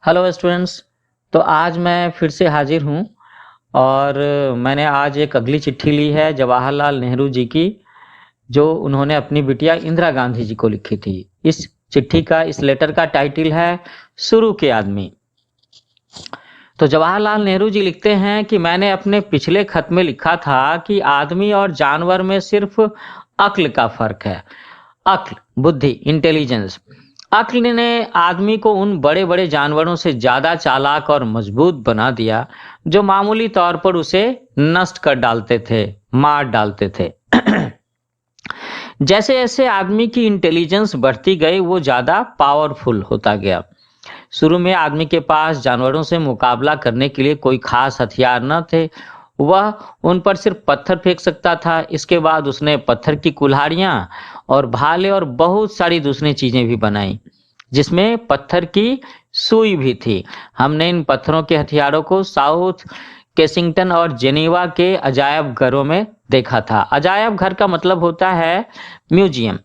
Hello students. तो आज मैं फिर से हाजिर हूँ और मैंने आज एक अगली चिट्ठी ली है जवाहरलाल नेहरू जी की, जो उन्होंने अपनी बिटिया इंदिरा गांधी जी को लिखी थी। इस चिट्ठी का, इस लेटर का टाइटल है शुरू के आदमी। तो जवाहरलाल नेहरू जी लिखते हैं कि मैंने अपने पिछले खत में लिखा था कि आदमी और जानवर में सिर्फ अक्ल का फर्क है। अक्ल, बुद्धि, इंटेलिजेंस। अक्ल ने आदमी को उन बड़े बड़े जानवरों से ज्यादा चालाक और मजबूत बना दिया जो मामूली तौर पर उसे नष्ट कर डालते थे, मार डालते थे। जैसे जैसे आदमी की इंटेलिजेंस बढ़ती गई वो ज्यादा पावरफुल होता गया। शुरू में आदमी के पास जानवरों से मुकाबला करने के लिए कोई खास हथियार न थे। वह उन पर सिर्फ पत्थर फेंक सकता था। इसके बाद उसने पत्थर की कुल्हाड़ियां और भाले और बहुत सारी दूसरी चीजें भी बनाई, जिसमें पत्थर की सुई भी थी। हमने इन पत्थरों के हथियारों को साउथ केसिंगटन और जेनीवा के अजायब घरों में देखा था। अजायब घर का मतलब होता है म्यूजियम।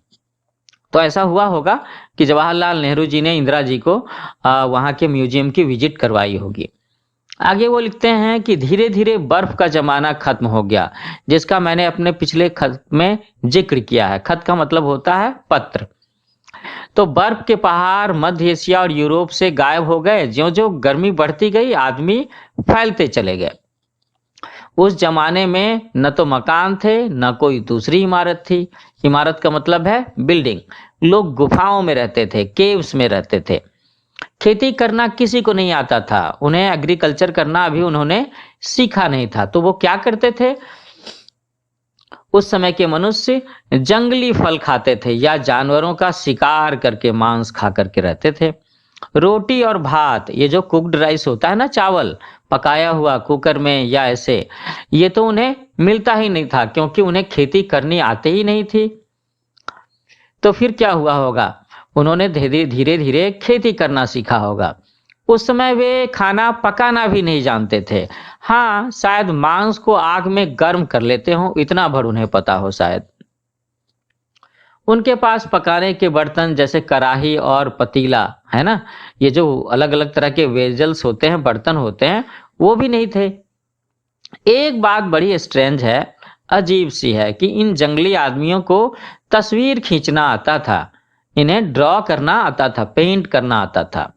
तो ऐसा हुआ होगा कि जवाहरलाल नेहरू जी ने इंदिरा जी को वहां के म्यूजियम की विजिट करवाई होगी। आगे वो लिखते हैं कि धीरे धीरे बर्फ का जमाना खत्म हो गया, जिसका मैंने अपने पिछले खत में जिक्र किया है। खत का मतलब होता है पत्र। तो बर्फ के पहाड़ मध्य एशिया और यूरोप से गायब हो गए। ज्यों ज्यों गर्मी बढ़ती गई आदमी फैलते चले गए। उस जमाने में न तो मकान थे न कोई दूसरी इमारत थी। इमारत का मतलब है बिल्डिंग। लोग गुफाओं में रहते थे, केव्स में रहते थे। खेती करना किसी को नहीं आता था। उन्हें एग्रीकल्चर करना अभी उन्होंने सीखा नहीं था। तो वो क्या करते थे? उस समय के मनुष्य जंगली फल खाते थे या जानवरों का शिकार करके मांस खा करके रहते थे। रोटी और भात, ये जो कुक्ड राइस होता है ना, चावल पकाया हुआ कुकर में या ऐसे, ये तो उन्हें मिलता ही नहीं था, क्योंकि उन्हें खेती करनी आते ही नहीं थी। तो फिर क्या हुआ होगा? उन्होंने धीरे धीरे धीरे खेती करना सीखा होगा। उस समय वे खाना पकाना भी नहीं जानते थे। हाँ, शायद मांस को आग में गर्म कर लेते हो, इतना भर उन्हें पता हो शायद। उनके पास पकाने के बर्तन जैसे कढ़ाई और पतीला है ना, ये जो अलग अलग तरह के वेजल्स होते हैं, बर्तन होते हैं, वो भी नहीं थे। एक बात बड़ी स्ट्रेंज है, अजीब सी है कि इन जंगली आदमियों को तस्वीर खींचना आता था, इन्हें ड्रॉ करना आता था, पेंट करना आता था।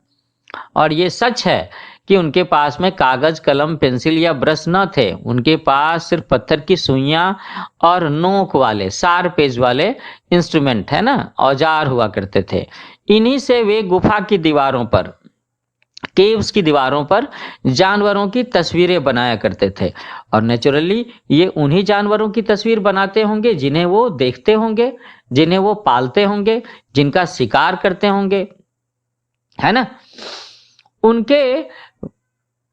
और ये सच है कि उनके पास में कागज, कलम, पेंसिल या ब्रश न थे। उनके पास सिर्फ पत्थर की सुइयां और नोक वाले, शार्प एज वाले इंस्ट्रूमेंट है ना, औजार हुआ करते थे। इन्हीं से वे गुफा की दीवारों पर, केव्स की दीवारों पर जानवरों की तस्वीरें बनाया करते थे। और नेचुरली ये उन्हीं जानवरों की तस्वीर बनाते होंगे जिन्हें वो देखते होंगे, जिन्हें वो पालते होंगे, जिनका शिकार करते होंगे, है ना। उनके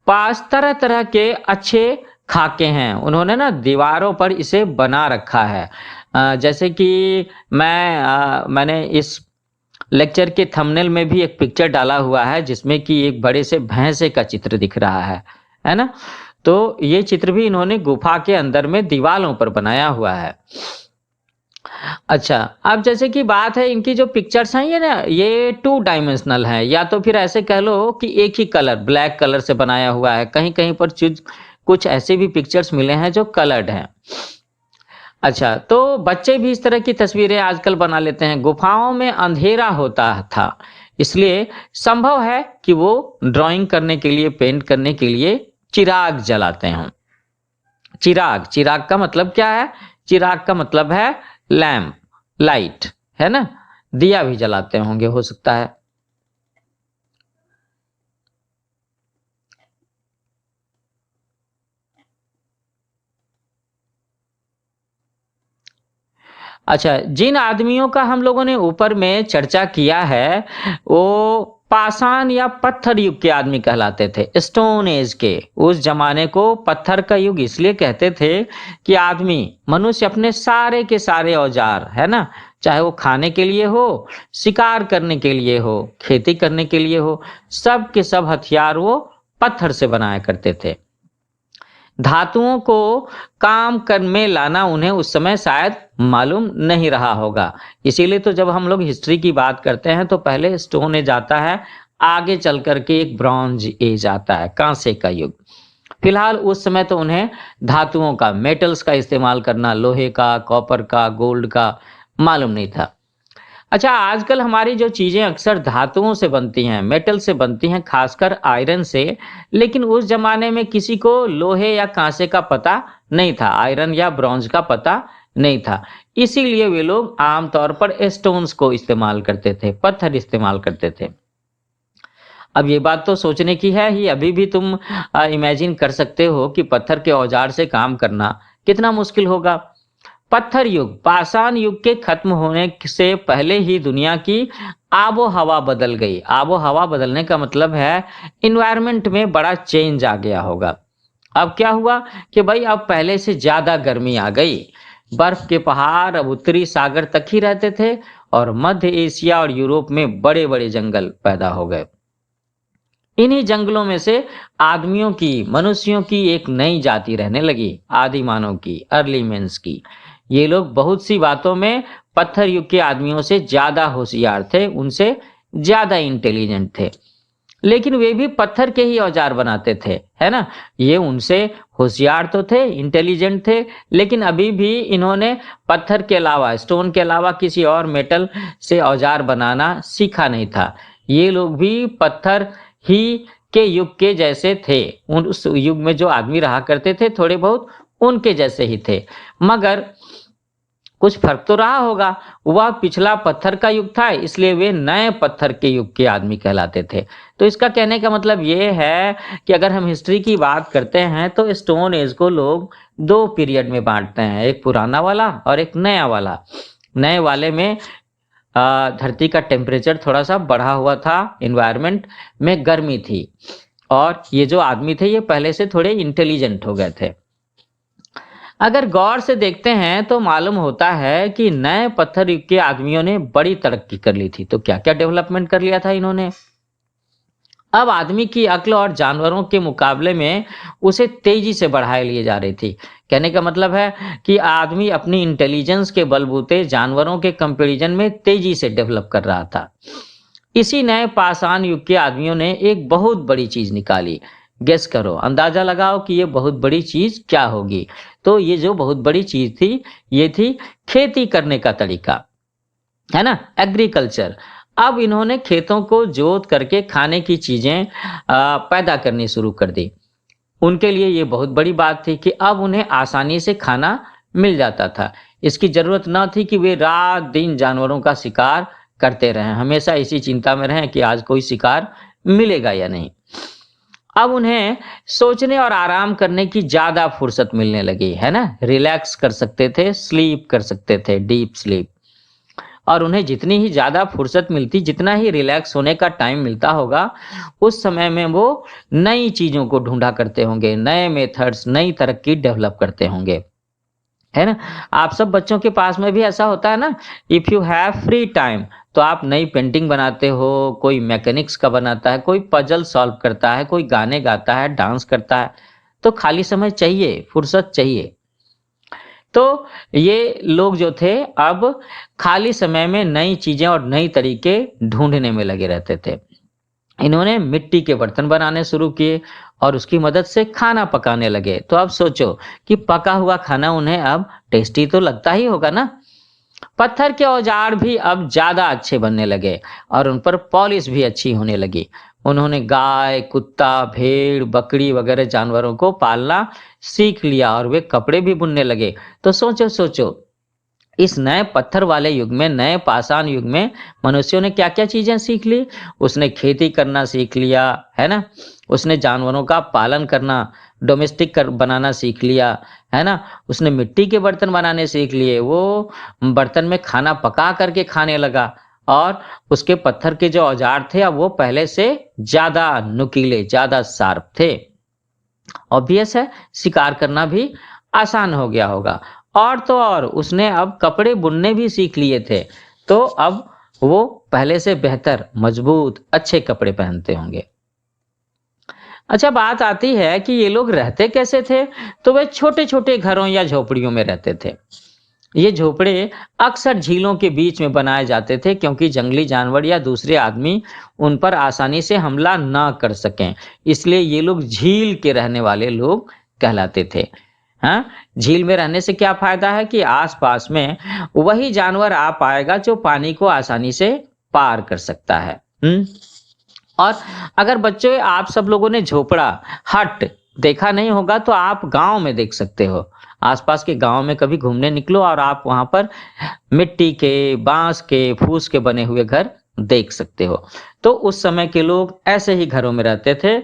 पास तरह तरह के अच्छे खाके हैं। उन्होंने ना दीवारों पर इसे बना रखा है। जैसे कि मैंने इस लेक्चर के थंबनेल में भी एक पिक्चर डाला हुआ है, जिसमें कि एक बड़े से भैंसे का चित्र दिख रहा है ना। तो ये चित्र भी इन्होंने गुफा के अंदर में दीवारों पर बनाया हुआ है। अच्छा, अब जैसे कि बात है, इनकी जो पिक्चर्स हैं ये ना, ये 2 डायमेंशनल है, या तो फिर ऐसे कह लो कि एक ही कलर, ब्लैक कलर से बनाया हुआ है। कहीं कहीं पर कुछ ऐसे भी पिक्चर्स मिले हैं जो कलर्ड हैं। अच्छा, तो बच्चे भी इस तरह की तस्वीरें आजकल बना लेते हैं। गुफाओं में अंधेरा होता था, इसलिए संभव है कि वो ड्राइंग करने के लिए, पेंट करने के लिए चिराग जलाते हैं। चिराग, चिराग का मतलब क्या है? चिराग का मतलब है लैम्प, लाइट, है ना। दिया भी जलाते होंगे, हो सकता है। अच्छा, जिन आदमियों का हम लोगों ने ऊपर में चर्चा किया है, वो पाषाण या पत्थर युग के आदमी कहलाते थे, स्टोन एज के। उस जमाने को पत्थर का युग इसलिए कहते थे कि आदमी, मनुष्य अपने सारे के सारे औजार, है ना, चाहे वो खाने के लिए हो, शिकार करने के लिए हो, खेती करने के लिए हो, सब के सब हथियार वो पत्थर से बनाया करते थे। धातुओं को काम कर में लाना उन्हें उस समय शायद मालूम नहीं रहा होगा। इसीलिए तो जब हम लोग हिस्ट्री की बात करते हैं तो पहले स्टोन एज आता है, आगे चल कर के एक ब्रॉन्ज एज आता है, कांसे का युग। फिलहाल उस समय तो उन्हें धातुओं का, मेटल्स का इस्तेमाल करना, लोहे का, कॉपर का, गोल्ड का मालूम नहीं था। अच्छा, आजकल हमारी जो चीज़ें अक्सर धातुओं से बनती हैं, मेटल से बनती हैं, खासकर आयरन से, लेकिन उस ज़माने में किसी को लोहे या काँसे का पता नहीं था, आयरन या ब्रॉन्ज का पता नहीं था। इसीलिए वे लोग आम तौर पर स्टोन्स को इस्तेमाल करते थे, पत्थर इस्तेमाल करते थे। अब ये बात तो सोचने की है ही, अभी भी तुम इमेजिन कर सकते हो कि पत्थर के औजार से काम करना कितना मुश्किल होगा। पत्थर युग, पाषाण युग के खत्म होने से पहले ही दुनिया की आबो हवा बदल गई। आबो हवा बदलने का मतलब है इन्वायरमेंट में बड़ा चेंज आ गया होगा। अब क्या हुआ कि भाई अब पहले से ज्यादा गर्मी आ गई। बर्फ के पहाड़ अब उत्तरी सागर तक ही रहते थे और मध्य एशिया और यूरोप में बड़े बड़े जंगल पैदा हो गए। इन्हीं जंगलों में से आदमियों की, मनुष्यों की एक नई जाति रहने लगी, आदि मानव की, अर्ली मेंस की। ये लोग बहुत सी बातों में पत्थर युग के आदमियों से ज्यादा होशियार थे, उनसे ज्यादा इंटेलिजेंट थे। लेकिन वे भी पत्थर के ही औजार बनाते थे, है ना। ये उनसे होशियार तो थे, इंटेलिजेंट थे, लेकिन अभी भी इन्होंने पत्थर के अलावा, स्टोन के अलावा किसी और मेटल से औजार बनाना सीखा नहीं था। ये लोग भी पत्थर ही के युग के जैसे थे। उस युग में जो आदमी रहा करते थे थोड़े बहुत उनके जैसे ही थे, मगर कुछ फर्क तो रहा होगा। वह पिछला पत्थर का युग था, इसलिए वे नए पत्थर के युग के आदमी कहलाते थे। तो इसका कहने का मतलब ये है कि अगर हम हिस्ट्री की बात करते हैं तो स्टोन एज को लोग दो पीरियड में बांटते हैं, एक पुराना वाला और एक नया वाला। नए वाले में धरती का टेम्परेचर थोड़ा सा बढ़ा हुआ था, इन्वायरमेंट में गर्मी थी, और ये जो आदमी थे ये पहले से थोड़े इंटेलिजेंट हो गए थे। अगर गौर से देखते हैं तो मालूम होता है कि नए पत्थर युग के आदमियों ने बड़ी तरक्की कर ली थी। तो क्या क्या डेवलपमेंट कर लिया था इन्होंने। अब आदमी की अक्ल और जानवरों के मुकाबले में उसे तेजी से बढ़ाई लिए जा रही थी। कहने का मतलब है कि आदमी अपनी इंटेलिजेंस के बलबूते जानवरों के कंपैरिजन में तेजी से डेवलप कर रहा था। इसी नए पाषाण युग के आदमियों ने एक बहुत बड़ी चीज निकाली। गेस करो, अंदाजा लगाओ कि ये बहुत बड़ी चीज क्या होगी। तो ये जो बहुत बड़ी चीज थी, ये थी खेती करने का तरीका, है ना, एग्रीकल्चर। अब इन्होंने खेतों को जोत करके खाने की चीजें पैदा करनी शुरू कर दी। उनके लिए ये बहुत बड़ी बात थी कि अब उन्हें आसानी से खाना मिल जाता था। इसकी जरूरत न थी कि वे रात दिन जानवरों का शिकार करते रहें, हमेशा इसी चिंता में रहें कि आज कोई शिकार मिलेगा या नहीं। अब उन्हें सोचने और आराम करने की ज्यादा फुर्सत मिलने लगी, है ना। रिलैक्स कर सकते थे, स्लीप कर सकते थे, डीप स्लीप। और उन्हें जितनी ही ज्यादा फुर्सत मिलती, जितना ही रिलैक्स होने का टाइम मिलता होगा, उस समय में वो नई चीजों को ढूंढा करते होंगे, नए मेथड्स, नई तरक्की डेवलप करते होंगे, है ना। आप सब बच्चों के पास में भी ऐसा होता है ना। If you have free time तो आप नई पेंटिंग बनाते हो, कोई मैकेनिक्स का बनाता है, कोई पजल सॉल्व करता है, कोई गाने गाता है, डांस करता है। तो खाली समय चाहिए, फुर्सत चाहिए। तो ये लोग जो थे अब खाली समय में नई चीजें और नई तरीके ढूंढने में लगे रहते थे। इन्होंने मिट्टी के बर्तन बनाने शुरू किए और उसकी मदद से खाना पकाने लगे। तो अब सोचो कि पका हुआ खाना उन्हें अब टेस्टी तो लगता ही होगा ना। पत्थर के औजार भी अब ज्यादा अच्छे बनने लगे और उन पर पॉलिश भी अच्छी होने लगी। उन्होंने गाय, कुत्ता, भेड़, बकरी वगैरह जानवरों को पालना सीख लिया और वे कपड़े भी बुनने लगे। तो सोचो सोचो, इस नए पत्थर वाले युग में, नए पाषाण युग में मनुष्यों ने क्या क्या चीजें सीख ली। उसने खेती करना सीख लिया, है ना। उसने जानवरों का पालन करना, डोमेस्टिक कर बनाना सीख लिया, है ना। उसने मिट्टी के बर्तन बनाने सीख लिए, वो बर्तन में खाना पका करके खाने लगा। और उसके पत्थर के जो औजार थे अब वो पहले से ज्यादा नुकीले, ज्यादा शार्प थे। ऑब्वियस है, शिकार करना भी आसान हो गया होगा। और तो और उसने अब कपड़े बुनने भी सीख लिए थे। तो अब वो पहले से बेहतर, मजबूत, अच्छे कपड़े पहनते होंगे। अच्छा, बात आती है कि ये लोग रहते कैसे थे। तो वे छोटे छोटे घरों या झोपड़ियों में रहते थे। ये झोपड़े अक्सर झीलों के बीच में बनाए जाते थे क्योंकि जंगली जानवर या दूसरे आदमी उन पर आसानी से हमला ना कर सकें। इसलिए ये लोग झील के रहने वाले लोग कहलाते थे। हाँ, झील में रहने से क्या फायदा है कि आसपास में वही जानवर आ पाएगा जो पानी को आसानी से पार कर सकता है। और अगर बच्चों आप सब लोगों ने झोपड़ा हट देखा नहीं होगा तो आप गांव में देख सकते हो। आसपास के गांव में कभी घूमने निकलो और आप वहां पर मिट्टी के, बांस के, फूस के बने हुए घर देख सकते हो। तो उस समय के लोग ऐसे ही घरों में रहते थे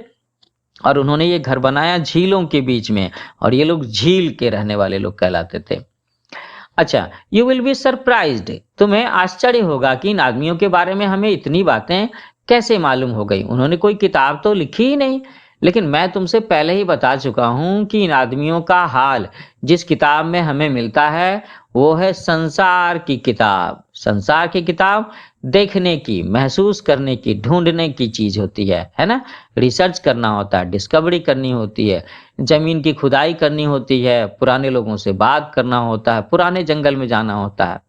और उन्होंने ये घर बनाया झीलों के बीच में, और ये लोग झील के रहने वाले लोग कहलाते थे। अच्छा, यू विल बी सरप्राइज्ड, तुम्हें आश्चर्य होगा कि इन आदमियों के बारे में हमें इतनी बातें कैसे मालूम हो गई। उन्होंने कोई किताब तो लिखी ही नहीं, लेकिन मैं तुमसे पहले ही बता चुका हूं कि इन आदमियों का हाल जिस किताब में हमें मिलता है वो है संसार की किताब। संसार की किताब देखने की, महसूस करने की, ढूंढने की चीज होती है ना। रिसर्च करना होता है, डिस्कवरी करनी होती है, जमीन की खुदाई करनी होती है, पुराने लोगों से बात करना होता है, पुराने जंगल में जाना होता है।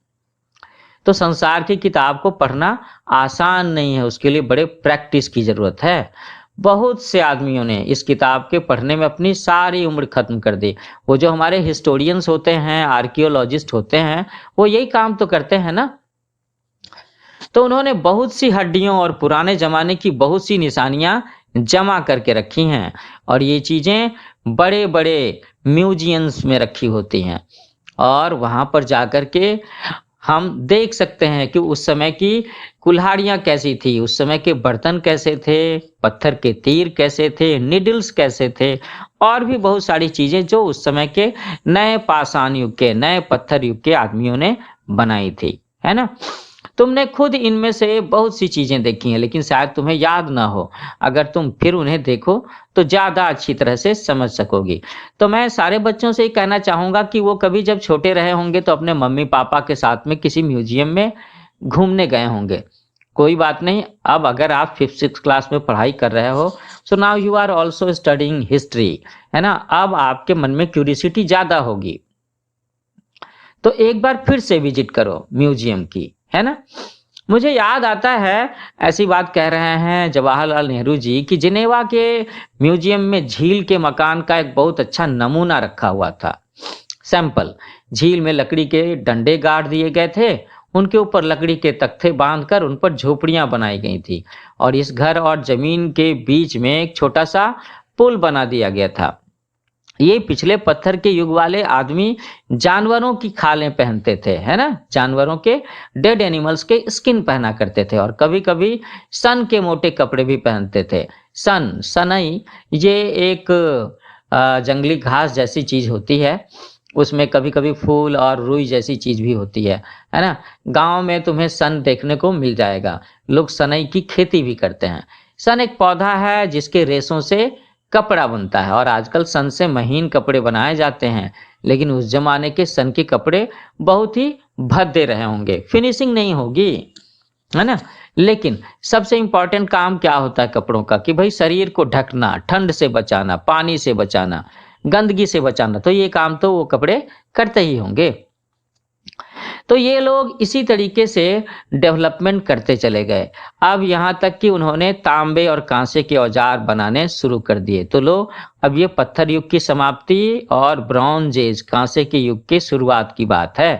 तो संसार की किताब को पढ़ना आसान नहीं है, उसके लिए बड़े प्रैक्टिस की जरूरत है। बहुत से आदमियों ने इस किताब के पढ़ने में अपनी सारी उम्र खत्म कर दी। वो जो हमारे हिस्टोरियंस होते हैं, आर्कियोलॉजिस्ट होते हैं, वो यही काम तो करते हैं ना। तो उन्होंने बहुत सी हड्डियों और पुराने जमाने की बहुत सी निशानियां जमा करके रखी हैं, और ये चीजें बड़े बड़े म्यूजियम्स में रखी होती हैं, और वहां पर जाकर के हम देख सकते हैं कि उस समय की कुल्हाड़ियां कैसी थी, उस समय के बर्तन कैसे थे, पत्थर के तीर कैसे थे, निडल्स कैसे थे, और भी बहुत सारी चीजें जो उस समय के नए पाषाण युग के, नए पत्थर युग के आदमियों ने बनाई थी, है ना। तुमने खुद इनमें से बहुत सी चीजें देखी हैं, लेकिन शायद तुम्हें याद ना हो। अगर तुम फिर उन्हें देखो तो ज्यादा अच्छी तरह से समझ सकोगी। तो मैं सारे बच्चों से ही कहना चाहूंगा कि वो कभी जब छोटे रहे होंगे तो अपने मम्मी पापा के साथ में किसी म्यूजियम में घूमने गए होंगे। कोई बात नहीं, अब अगर आप 5th-6th क्लास में पढ़ाई कर रहे हो, so now you are also studying history, है ना। अब आपके मन में क्यूरियोसिटी ज्यादा होगी, तो एक बार फिर से विजिट करो म्यूजियम की, है ना। मुझे याद आता है, ऐसी बात कह रहे हैं जवाहरलाल नेहरू जी, कि जिनेवा के म्यूजियम में झील के मकान का एक बहुत अच्छा नमूना रखा हुआ था, सैंपल। झील में लकड़ी के डंडे गाड़ दिए गए थे, उनके ऊपर लकड़ी के तख्ते बांधकर उन पर झोपड़ियां बनाई गई थी, और इस घर और जमीन के बीच में एक छोटा सा पुल बना दिया गया था। ये पिछले पत्थर के युग वाले आदमी जानवरों की खालें पहनते थे, है ना। जानवरों के, डेड एनिमल्स के स्किन पहना करते थे, और कभी कभी सन के मोटे कपड़े भी पहनते थे। सनई, ये एक जंगली घास जैसी चीज होती है, उसमें कभी कभी फूल और रुई जैसी चीज भी होती है ना। गांव में तुम्हें सन देखने को मिल जाएगा, लोग सनई की खेती भी करते हैं। सन एक पौधा है जिसके रेशों से कपड़ा बनता है, और आजकल सन से महीन कपड़े बनाए जाते हैं, लेकिन उस जमाने के सन के कपड़े बहुत ही भद्दे रहे होंगे, फिनिशिंग नहीं होगी, है ना। लेकिन सबसे इंपॉर्टेंट काम क्या होता है कपड़ों का, कि भाई शरीर को ढकना, ठंड से बचाना, पानी से बचाना, गंदगी से बचाना, तो ये काम तो वो कपड़े करते ही होंगे। तो ये लोग इसी तरीके से डेवलपमेंट करते चले गए, अब यहाँ तक कि उन्होंने तांबे और कांसे के औजार बनाने शुरू कर दिए। तो लो, अब ये पत्थर युग की समाप्ति और ब्रॉन्ज एज, कांसे के युग की शुरुआत की बात है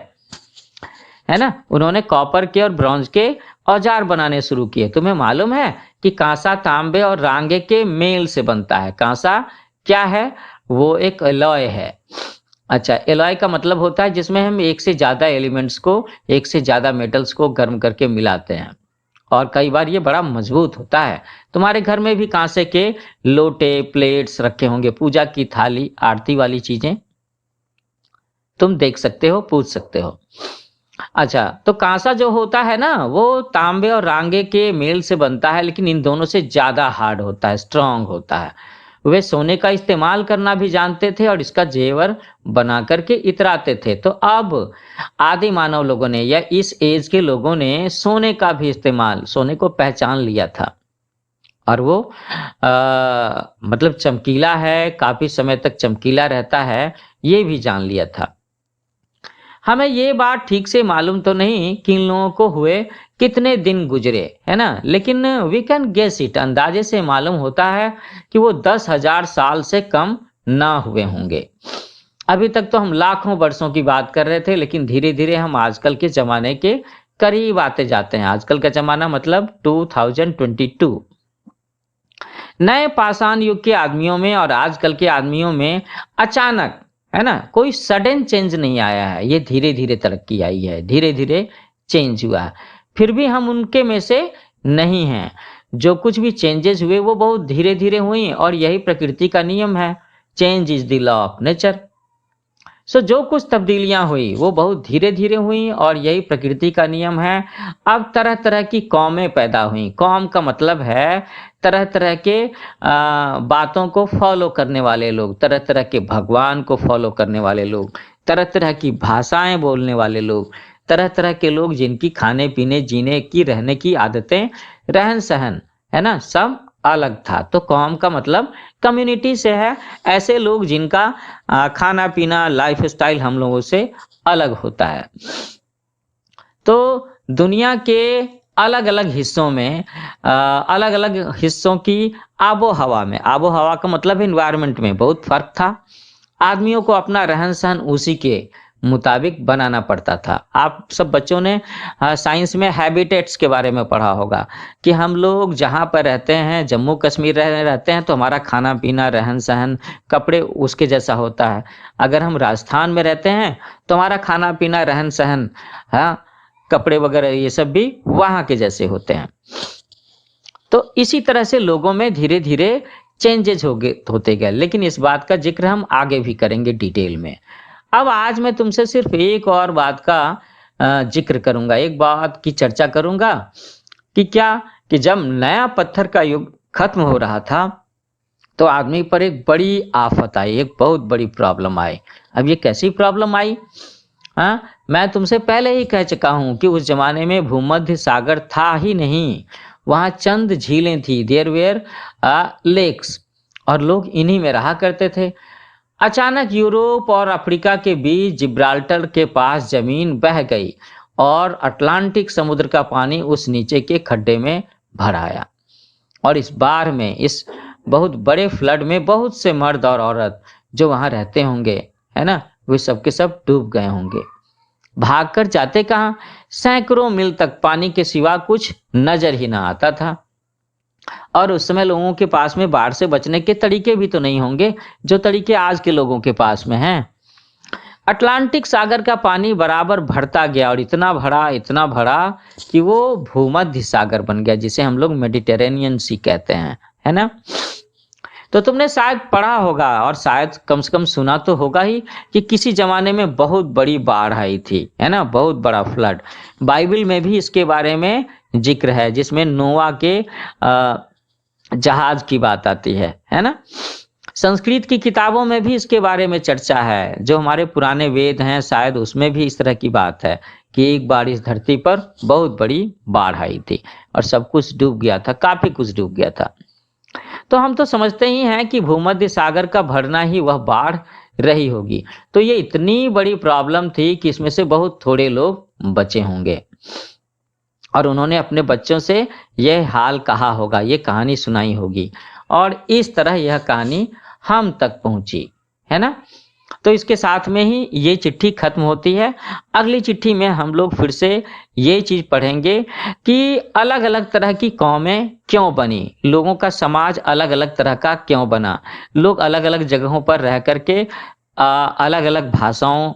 ना। उन्होंने कॉपर के और ब्रॉन्ज के औजार बनाने शुरू किए। तुम्हें मालूम है कि कांसा तांबे और रांगे के मेल से बनता है। कांसा क्या है, वो एक अलॉय है। अच्छा, एलॉय का मतलब होता है जिसमें हम एक से ज्यादा एलिमेंट्स को, एक से ज्यादा मेटल्स को गर्म करके मिलाते हैं, और कई बार ये बड़ा मजबूत होता है। तुम्हारे घर में भी कांसे के लोटे, प्लेट्स रखे होंगे, पूजा की थाली, आरती वाली चीजें तुम देख सकते हो, पूछ सकते हो। अच्छा, तो कांसा जो होता है ना, वो तांबे और रांगे के मेल से बनता है, लेकिन इन दोनों से ज्यादा हार्ड होता है, स्ट्रांग होता है। वे सोने का इस्तेमाल करना भी जानते थे और इसका जेवर बना करके इतराते थे। तो अब आदि मानव लोगों ने, या इस एज के लोगों ने, सोने का भी इस्तेमाल, सोने को पहचान लिया था, और वो मतलब चमकीला है, काफी समय तक चमकीला रहता है, ये भी जान लिया था। हमें ये बात ठीक से मालूम तो नहीं कि इन लोगों को हुए कितने दिन गुजरे, है ना, लेकिन वी कैन गेस इट, अंदाजे से मालूम होता है कि वो 10,000 साल से कम ना हुए होंगे। अभी तक तो हम लाखों वर्षों की बात कर रहे थे, लेकिन धीरे धीरे हम आजकल के जमाने के करीब आते जाते हैं। आजकल का जमाना मतलब 2022। नए पाषाण युग के आदमियों में और आजकल के आदमियों में अचानक, है ना, कोई सडन चेंज नहीं आया है। ये धीरे धीरे तरक्की आई है, धीरे धीरे चेंज हुआ है। फिर भी हम उनके में से नहीं हैं। जो कुछ भी चेंजेस हुए वो बहुत धीरे धीरे हुई, और यही प्रकृति का नियम है, change is the law of nature. So जो कुछ तब्दीलियां हुई वो बहुत धीरे धीरे हुई, और यही प्रकृति का नियम है। अब तरह तरह की कौमें पैदा हुई। कौम का मतलब है तरह तरह के बातों को फॉलो करने वाले लोग, तरह तरह के भगवान को फॉलो करने वाले लोग, तरह तरह की भाषाएं बोलने वाले लोग, तरह तरह के लोग जिनकी खाने पीने जीने की रहने की आदतें, रहन सहन, है ना, सब अलग था। तो कौम का मतलब कम्युनिटी से है, ऐसे लोग जिनका खाना पीना लाइफ स्टाइल हम लोगों से अलग होता है। तो दुनिया के अलग अलग हिस्सों में अलग अलग हिस्सों की आबो हवा में, आबो हवा का मतलब एनवायरनमेंट में बहुत फर्क था। आदमियों को अपना रहन सहन उसी के मुताबिक बनाना पड़ता था। आप सब बच्चों ने साइंस में हैबिटेट्स के बारे में पढ़ा होगा कि हम लोग जहाँ पर रहते हैं, जम्मू कश्मीर रहते हैं, तो हमारा खाना पीना रहन सहन कपड़े उसके जैसा होता है। अगर हम राजस्थान में रहते हैं तो हमारा खाना पीना रहन सहन, हाँ, कपड़े वगैरह ये सब भी वहाँ के जैसे होते हैं। तो इसी तरह से लोगों में धीरे धीरे चेंजेस होते गए, लेकिन इस बात का जिक्र हम आगे भी करेंगे डिटेल में। अब आज मैं तुमसे सिर्फ एक और बात का जिक्र करूंगा, एक बात की चर्चा करूंगा कि क्या, कि जब नया पत्थर का युग खत्म हो रहा था तो आदमी पर एक बड़ी आफत आई, एक बहुत बड़ी प्रॉब्लम आई। अब ये कैसी प्रॉब्लम आई? हाँ, मैं तुमसे पहले ही कह चुका हूं कि उस जमाने में भूमध्य सागर था ही नहीं, वहां चंद झीलें थी, देयर वेयर लेक्स, और लोग इन्हीं में रहा करते थे। अचानक यूरोप और अफ्रीका के बीच जिब्राल्टर के पास जमीन बह गई और अटलांटिक समुद्र का पानी उस नीचे के खड्डे में भर आया, और इस बार में, इस बहुत बड़े फ्लड में बहुत से मर्द और औरत जो वहां रहते होंगे, है ना, वे सब के सब डूब गए होंगे। भागकर जाते कहाँ? सैकड़ों मील तक पानी के सिवा कुछ नजर ही ना आता था। और उस समय लोगों के पास में बाढ़ से बचने के तरीके भी तो नहीं होंगे जो तरीके आज के लोगों के पास में हैं। अटलांटिक सागर का पानी बराबर बढ़ता गया, और इतना बढ़ा कि वो भूमध्य सागर बन गया, जिसे हम लोग मेडिटेरेनियन सी कहते हैं, है ना। तो तुमने शायद पढ़ा होगा, और शायद कम से कम सुना तो होगा ही, कि किसी जमाने में बहुत बड़ी बाढ़ आई थी, है ना, बहुत बड़ा फ्लड। बाइबल में भी इसके बारे में जिक्र है, जिसमें नोआ के जहाज की बात आती है ना। संस्कृत की किताबों में भी इसके बारे में चर्चा है, जो हमारे पुराने वेद हैं शायद उसमें भी इस तरह की बात है कि एक बार इस धरती पर बहुत बड़ी बाढ़ आई थी और सब कुछ डूब गया था, काफी कुछ डूब गया था। तो हम तो समझते ही हैं कि भूमध्य सागर का भरना ही वह बाढ़ रही होगी। तो ये इतनी बड़ी प्रॉब्लम थी कि इसमें से बहुत थोड़े लोग बचे होंगे, और उन्होंने अपने बच्चों से यह हाल कहा होगा, ये कहानी सुनाई होगी, और इस तरह यह कहानी हम तक पहुंची, है ना। तो इसके साथ में ही ये चिट्ठी खत्म होती है। अगली चिट्ठी में हम लोग फिर से ये चीज पढ़ेंगे कि अलग अलग तरह की कौमें क्यों बनी, लोगों का समाज अलग अलग तरह का क्यों बना, लोग अलग अलग जगहों पर रह करके अलग अलग भाषाओं,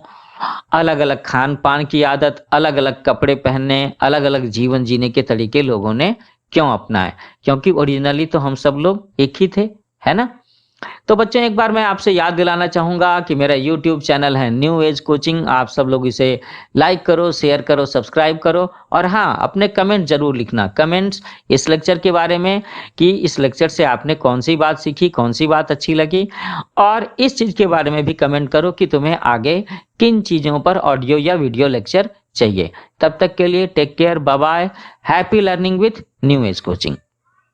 अलग अलग खान पान की आदत, अलग अलग कपड़े पहनने, अलग अलग जीवन जीने के तरीके लोगों ने क्यों अपनाए, क्योंकि ओरिजिनली तो हम सब लोग एक ही थे, है ना। तो बच्चों, एक बार मैं आपसे याद दिलाना चाहूंगा कि मेरा YouTube चैनल है न्यू एज कोचिंग, आप सब लोग इसे लाइक करो, शेयर करो, सब्सक्राइब करो, और हाँ, अपने कमेंट जरूर लिखना, कमेंट्स इस लेक्चर के बारे में कि इस लेक्चर से आपने कौन सी बात सीखी, कौन सी बात अच्छी लगी, और इस चीज के बारे में भी कमेंट करो कि तुम्हें आगे किन चीजों पर ऑडियो या वीडियो लेक्चर चाहिए। तब तक के लिए take care, bye bye, happy learning with new age coaching.